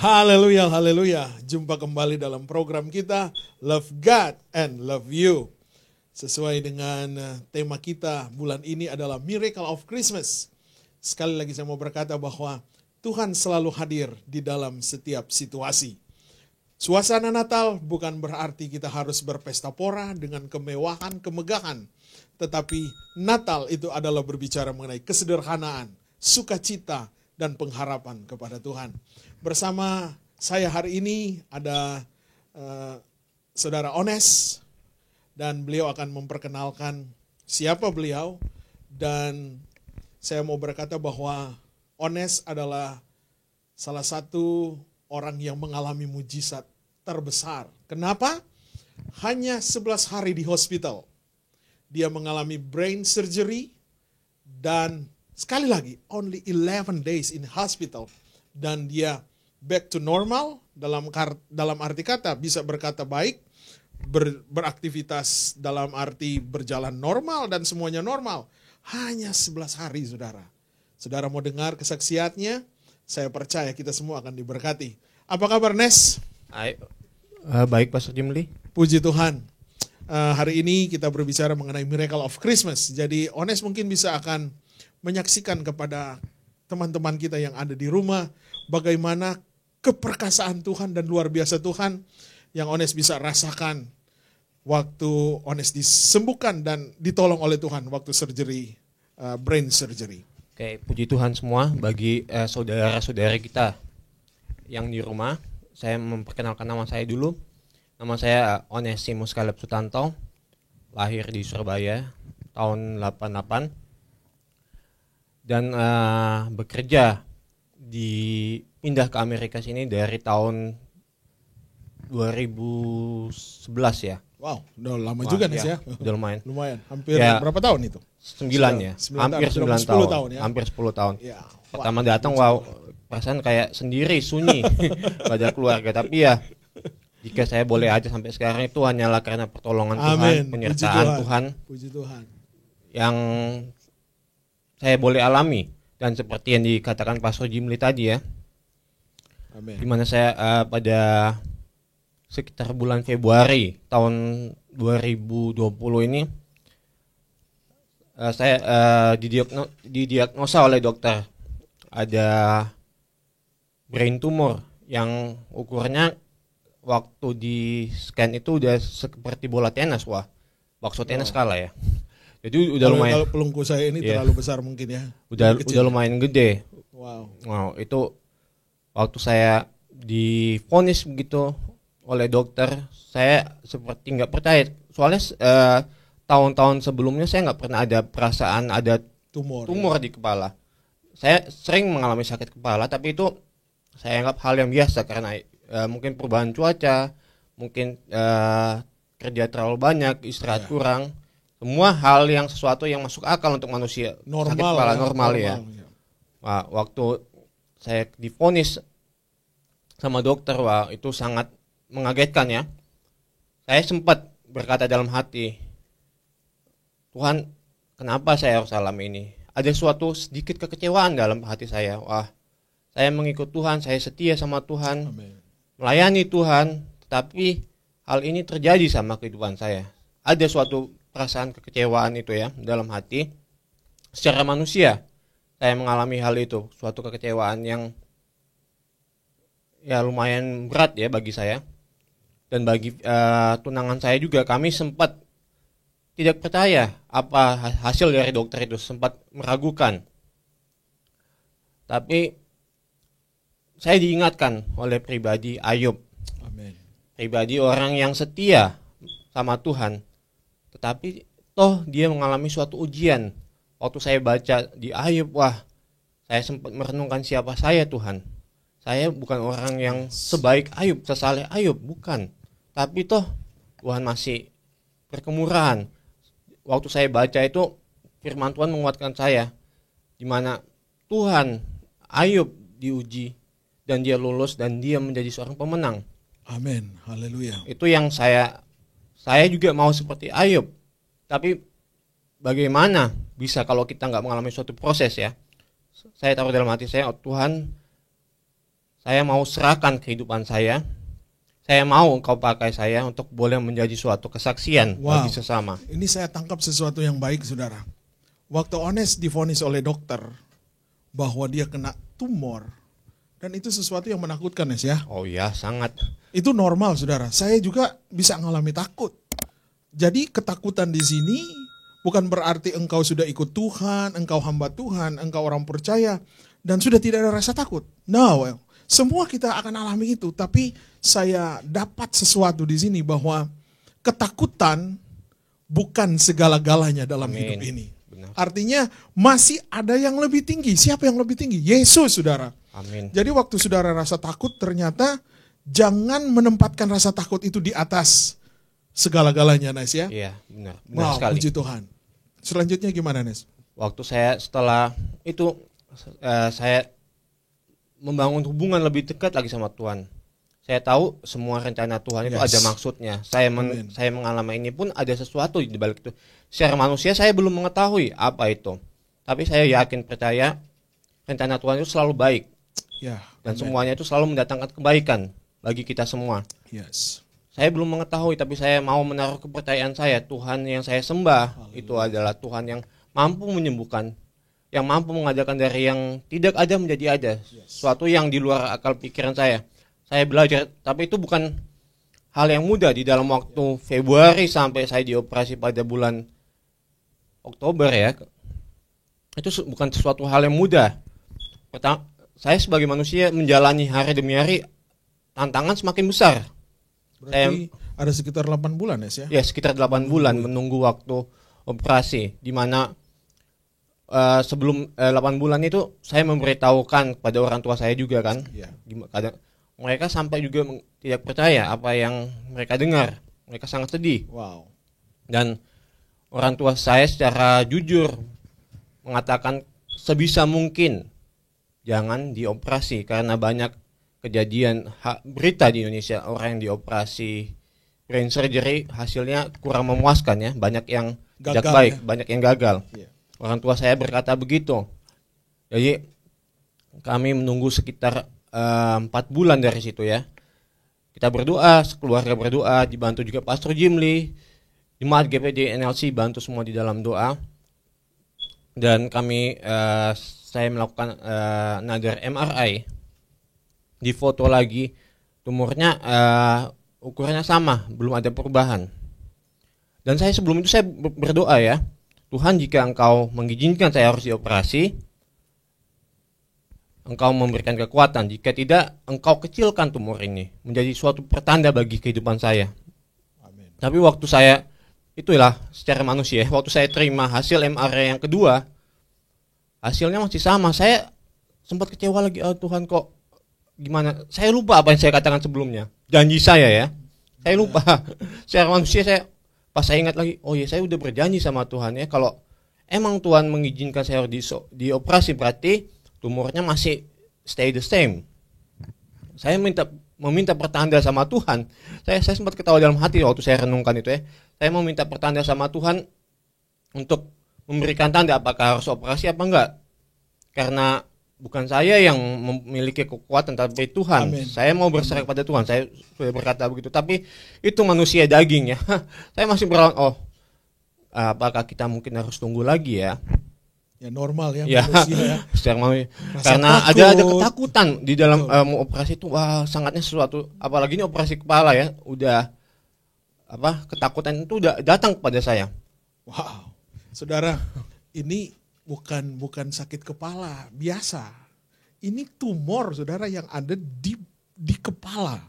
Haleluya, haleluya. Jumpa kembali dalam program kita Love God and Love You. Sesuai dengan tema kita bulan ini adalah Miracle of Christmas. Sekali lagi saya mau berkata bahwa Tuhan selalu hadir di dalam setiap situasi. Suasana Natal bukan berarti kita harus berpesta pora dengan kemewahan, kemegahan. Tetapi Natal itu adalah berbicara mengenai kesederhanaan, sukacita, dan pengharapan kepada Tuhan. Bersama saya hari ini ada Saudara Ones, dan beliau akan memperkenalkan siapa beliau. Dan saya mau berkata bahwa Ones adalah salah satu orang yang mengalami mujizat terbesar. Kenapa? Hanya 11 hari di hospital. Dia mengalami brain surgery dan sekali lagi, only 11 days in hospital. Dan dia back to normal, dalam arti kata bisa berkata baik, beraktivitas dalam arti berjalan normal dan semuanya normal. Hanya 11 hari, saudara. Saudara mau dengar kesaksiannya? Saya percaya kita semua akan diberkati. Apa kabar, Nes? Baik, Pastor Jimli. Puji Tuhan. Hari ini kita berbicara mengenai Miracle of Christmas. Jadi Ones mungkin bisa akan menyaksikan kepada teman-teman kita yang ada di rumah bagaimana keperkasaan Tuhan dan luar biasa Tuhan yang Ones bisa rasakan waktu Ones disembuhkan dan ditolong oleh Tuhan waktu surgery, brain surgery. Oke, puji Tuhan semua bagi saudara-saudari kita yang di rumah. Saya memperkenalkan nama saya dulu. Nama saya Onesimus Caleb Sutanto, lahir di Surabaya tahun 88. Dan bekerja pindah ke Amerika sini dari tahun 2011 ya. Wow, udah lama juga nih ya. Udah lumayan. Lumayan, hampir berapa tahun itu? 9 ya, hampir 9 tahun ya. Hampir 10 tahun. Ya, pertama datang perasaan kayak sendiri, sunyi, gak ada keluarga. Tapi ya, jika saya boleh aja sampai sekarang itu hanyalah karena pertolongan Tuhan, penyertaan Tuhan. Puji Tuhan. Yang saya boleh alami, dan seperti yang dikatakan Pastor Jimli tadi ya. Amen. Dimana saya pada sekitar bulan Februari tahun 2020 ini saya didiagnosa oleh dokter ada brain tumor yang ukurannya waktu di scan itu udah seperti bola tenis, bakso tenis kalah ya. Jadi udah lumayan. Kalau pelungku saya ini terlalu besar mungkin ya. Udah lumayan gede. Wow, itu waktu saya divonis begitu oleh dokter, saya seperti nggak percaya. Soalnya tahun-tahun sebelumnya saya nggak pernah ada perasaan ada tumor di kepala. Saya sering mengalami sakit kepala, tapi itu saya anggap hal yang biasa karena mungkin perubahan cuaca, mungkin kerja terlalu banyak, istirahat kurang. Semua hal yang sesuatu yang masuk akal untuk manusia. Sakit kepala normal ya. Wah, waktu saya divonis sama dokter, itu sangat mengagetkan ya. Saya sempat berkata dalam hati, Tuhan, kenapa saya harus alami ini? Ada suatu sedikit kekecewaan dalam hati saya. Saya mengikut Tuhan, saya setia sama Tuhan, Amen. Melayani Tuhan, tetapi hal ini terjadi sama kehidupan saya. Ada suatu perasaan kekecewaan itu ya dalam hati. Secara manusia saya mengalami hal itu, suatu kekecewaan yang ya lumayan berat ya bagi saya. Dan bagi tunangan saya juga, kami sempat tidak percaya apa hasil dari dokter itu, sempat meragukan. Tapi saya diingatkan oleh pribadi Ayub. Amen. Pribadi orang yang setia sama Tuhan. Tetapi toh dia mengalami suatu ujian. Waktu saya baca di Ayub, saya sempat merenungkan siapa saya, Tuhan. Saya bukan orang yang sebaik Ayub, sesaleh Ayub, bukan. Tapi toh Tuhan masih berkemurahan. Waktu saya baca itu, firman Tuhan menguatkan saya. Di mana Tuhan, Ayub diuji, dan dia lulus, dan dia menjadi seorang pemenang. Amin, haleluya. Itu yang saya juga mau seperti Ayub. Tapi bagaimana bisa kalau kita nggak mengalami suatu proses ya? Saya taruh dalam hati saya, Tuhan, saya mau serahkan kehidupan saya. Saya mau engkau pakai saya untuk boleh menjadi suatu kesaksian bagi sesama. Ini saya tangkap sesuatu yang baik, saudara. Waktu Ones divonis oleh dokter bahwa dia kena tumor, dan itu sesuatu yang menakutkan, Nes, ya. Oh ya, sangat. Itu normal, saudara. Saya juga bisa mengalami takut. Jadi ketakutan di sini bukan berarti engkau sudah ikut Tuhan, engkau hamba Tuhan, engkau orang percaya, dan sudah tidak ada rasa takut. No, semua kita akan alami itu. Tapi saya dapat sesuatu di sini bahwa ketakutan bukan segala-galanya dalam hidup ini. Benar. Artinya masih ada yang lebih tinggi. Siapa yang lebih tinggi? Yesus, saudara. Amin. Jadi waktu saudara rasa takut, ternyata jangan menempatkan rasa takut itu di atas segala-galanya, Nes, ya. Iya, benar sekali. Puji Tuhan. Selanjutnya gimana, Nes? Waktu saya setelah itu saya membangun hubungan lebih dekat lagi sama Tuhan. Saya tahu semua rencana Tuhan itu ada maksudnya. Saya mengalami ini pun ada sesuatu di balik itu. Secara manusia saya belum mengetahui apa itu. Tapi saya yakin percaya rencana Tuhan itu selalu baik. Ya. Dan semuanya itu selalu mendatangkan kebaikan bagi kita semua. Yes. Saya belum mengetahui, tapi saya mau menaruh kepercayaan saya. Tuhan yang saya sembah itu adalah Tuhan yang mampu menyembuhkan, yang mampu mengajarkan dari yang tidak ada menjadi ada. Suatu yang di luar akal pikiran saya. Saya belajar, tapi itu bukan hal yang mudah di dalam waktu Februari sampai saya dioperasi pada bulan Oktober ya. Itu bukan sesuatu hal yang mudah. Pertama, saya sebagai manusia menjalani hari demi hari, tantangan semakin besar. Berarti ada sekitar 8 bulan, ya? Ya, sekitar 8 bulan menunggu waktu operasi, di mana sebelum 8 bulan itu saya memberitahukan kepada orang tua saya juga kan. Ya. Mereka sampai juga tidak percaya apa yang mereka dengar. Mereka sangat sedih. Wow. Dan orang tua saya secara jujur mengatakan sebisa mungkin jangan dioperasi karena banyak kejadian berita di Indonesia orang yang dioperasi brain surgery hasilnya kurang memuaskan ya, banyak yang tidak baik, banyak yang gagal. Yeah. Orang tua saya berkata begitu. Jadi kami menunggu sekitar 4 bulan dari situ ya. Kita berdoa, keluarga berdoa, dibantu juga Pastor Jim Lee, Jemaat GPD NLC bantu semua di dalam doa. Dan kami saya melakukan another MRI. Di foto lagi tumornya ukurannya sama, belum ada perubahan. Dan saya sebelum itu saya berdoa ya, Tuhan jika Engkau mengizinkan saya harus dioperasi, Engkau memberikan kekuatan. Jika tidak, Engkau kecilkan tumor ini menjadi suatu pertanda bagi kehidupan saya. Amin. Tapi waktu saya, itulah secara manusia, waktu saya terima hasil MRI yang kedua, hasilnya masih sama. Saya sempat kecewa lagi, oh Tuhan kok gimana? Saya lupa apa yang saya katakan sebelumnya. Janji saya ya. Saya lupa. Secara manusia saya, pas saya ingat lagi, oh ya saya udah berjanji sama Tuhan ya. Kalau emang Tuhan mengizinkan saya dioperasi berarti tumornya masih stay the same. Saya meminta pertanda sama Tuhan. Saya sempat ketawa dalam hati waktu saya renungkan itu ya. Saya mau minta pertanda sama Tuhan untuk memberikan tanda apakah harus operasi apa enggak. Karena bukan saya yang memiliki kekuatan tapi Tuhan. Amin. Saya mau berserah kepada Tuhan. Saya sudah berkata begitu. Tapi itu manusia daging ya. Saya masih berlawan, apakah kita mungkin harus tunggu lagi ya? Ya normal ya manusia ya. Karena ada ketakutan di dalam mau operasi itu, wah sangatnya sesuatu, apalagi ini operasi kepala ya, udah ketakutan itu udah datang kepada saya. Wow, saudara, ini bukan sakit kepala biasa, ini tumor saudara yang ada di kepala.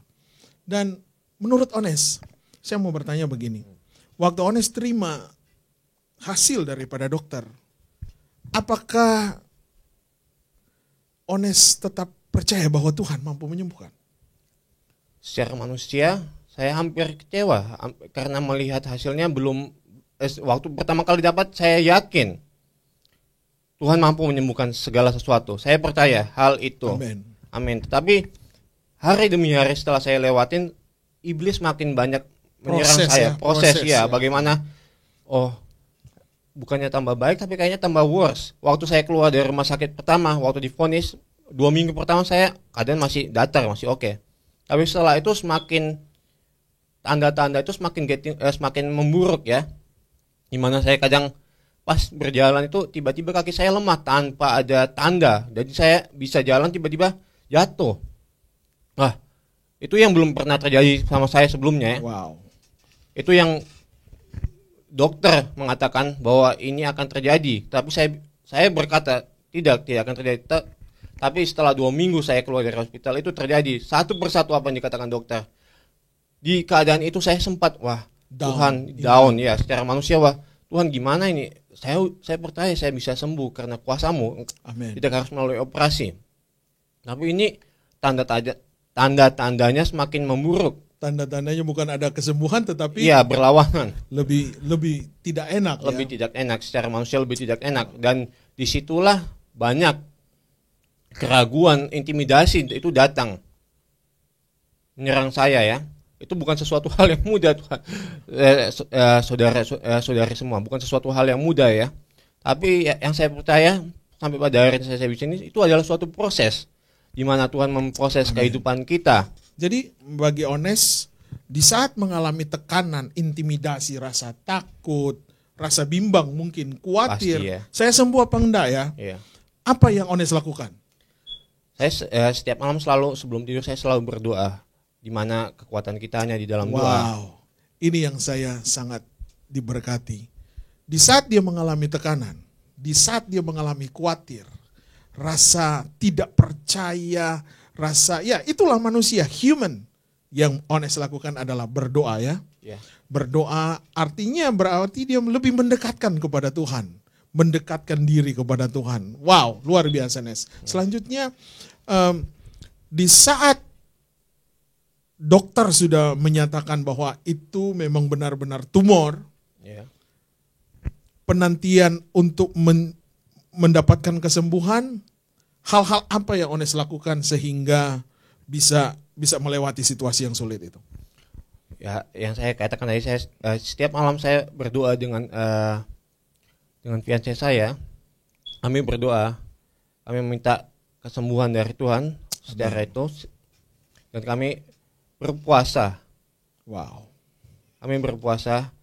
Dan menurut Ones, saya mau bertanya begini, waktu Ones terima hasil daripada dokter, apakah Ones tetap percaya bahwa Tuhan mampu menyembuhkan? Secara manusia, saya hampir kecewa karena melihat hasilnya belum. Waktu pertama kali dapat, saya yakin Tuhan mampu menyembuhkan segala sesuatu. Saya percaya hal itu. Amin. Tetapi hari demi hari setelah saya lewatin, iblis makin banyak menyerang saya. Proses ya. Bagaimana? Bukannya tambah baik tapi kayaknya tambah worse. Waktu saya keluar dari rumah sakit pertama, waktu divonis 2 minggu pertama saya keadaan masih datar, masih oke. Tapi setelah itu semakin tanda-tanda itu semakin memburuk ya. Dimana saya kadang pas berjalan itu tiba-tiba kaki saya lemah tanpa ada tanda. Jadi saya bisa jalan tiba-tiba jatuh. Wah, itu yang belum pernah terjadi sama saya sebelumnya ya. Wow. Itu yang dokter mengatakan bahwa ini akan terjadi. Tapi saya berkata tidak akan terjadi. Tapi setelah 2 minggu saya keluar dari hospital itu terjadi satu persatu apa yang dikatakan dokter. Di keadaan itu saya sempat Tuhan down ya secara manusia Tuhan gimana ini? Saya percaya saya bisa sembuh karena kuasa-Mu. Amin. Tidak harus melalui operasi. Tapi ini tanda-tandanya semakin memburuk. Tanda-tandanya bukan ada kesembuhan tetapi berlawanan. Lebih tidak enak. Lebih tidak enak secara manusia, lebih tidak enak, dan disitulah banyak keraguan, intimidasi itu datang menyerang saya ya. Itu bukan sesuatu hal yang mudah Tuhan. Saudara-saudari semua, bukan sesuatu hal yang mudah ya. Tapi yang saya percaya sampai pada hari saya di sini itu adalah suatu proses di mana Tuhan memproses kehidupan kita. Jadi bagi Ones, di saat mengalami tekanan, intimidasi, rasa takut, rasa bimbang mungkin, khawatir, Pasti, ya. Saya sembuh apa enggak ya? Iya. Apa yang Ones lakukan? Saya setiap malam sebelum tidur saya selalu berdoa, di mana kekuatan kita hanya di dalam doa. Wow, ini yang saya sangat diberkati. Di saat dia mengalami tekanan, di saat dia mengalami khawatir, rasa tidak percaya, itulah manusia, human. Yang Ones lakukan adalah berdoa ya. Ya. Berdoa artinya berarti dia lebih mendekatkan kepada Tuhan. Mendekatkan diri kepada Tuhan. Wow, luar biasa Nes. Selanjutnya, di saat dokter sudah menyatakan bahwa itu memang benar-benar tumor, Ya. penantian untuk mendapatkan kesembuhan, hal-hal apa yang Ones lakukan sehingga bisa melewati situasi yang sulit itu? Ya, yang saya katakan tadi, saya setiap malam saya berdoa dengan fiancé saya. Kami berdoa, kami meminta kesembuhan dari Tuhan secara itu, dan kami berpuasa. Wow. Kami berpuasa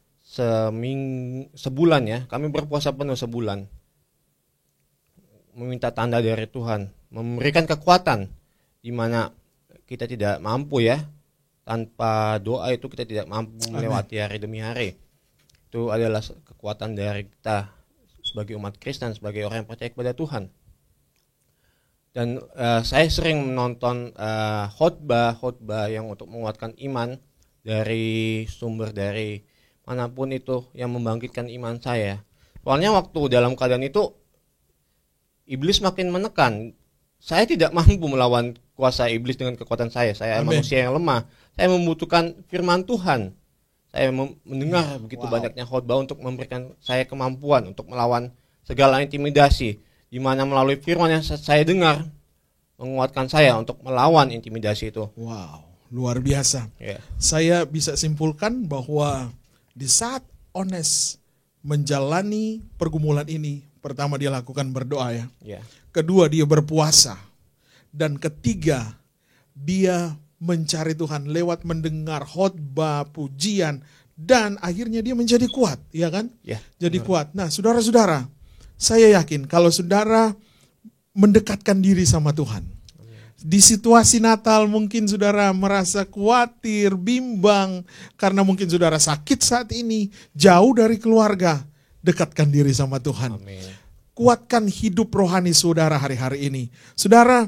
sebulan ya. Kami berpuasa penuh sebulan. Meminta tanda dari Tuhan, memberikan kekuatan di mana kita tidak mampu ya. Tanpa doa itu kita tidak mampu melewati hari demi hari. Itu adalah kekuatan dari kita sebagai umat Kristen, sebagai orang yang percaya kepada Tuhan. Dan saya sering menonton khotbah yang untuk menguatkan iman dari sumber dari manapun itu yang membangkitkan iman saya. Soalnya waktu dalam keadaan itu iblis makin menekan. Saya tidak mampu melawan kuasa iblis dengan kekuatan saya. Saya manusia yang lemah. Saya membutuhkan firman Tuhan. Saya mendengar begitu banyaknya khotbah untuk memberikan saya kemampuan untuk melawan segala intimidasi, di mana melalui firman yang saya dengar menguatkan saya untuk melawan intimidasi itu. Wow, luar biasa. Yeah. Saya bisa simpulkan bahwa di saat Ones menjalani pergumulan ini, pertama dia lakukan berdoa ya. Yeah. Kedua dia berpuasa. Dan ketiga dia mencari Tuhan lewat mendengar khotbah, pujian, dan akhirnya dia menjadi kuat, ya kan? Yeah. Jadi kuat. Nah, saudara-saudara, saya yakin kalau saudara mendekatkan diri sama Tuhan, di situasi Natal mungkin saudara merasa khawatir, bimbang, karena mungkin saudara sakit saat ini, jauh dari keluarga, dekatkan diri sama Tuhan. Amin. Kuatkan hidup rohani saudara hari-hari ini. Saudara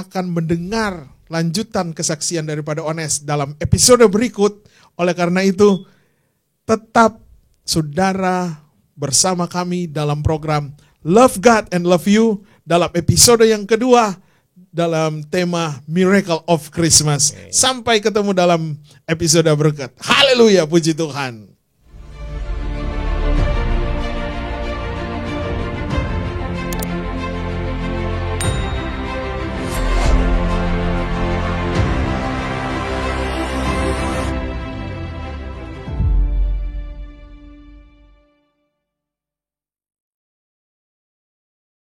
akan mendengar lanjutan kesaksian daripada Ones dalam episode berikut. Oleh karena itu, tetap saudara bersama kami dalam program Love God and Love You dalam episode yang kedua dalam tema Miracle of Christmas. Sampai ketemu dalam episode berikut. Haleluya, puji Tuhan.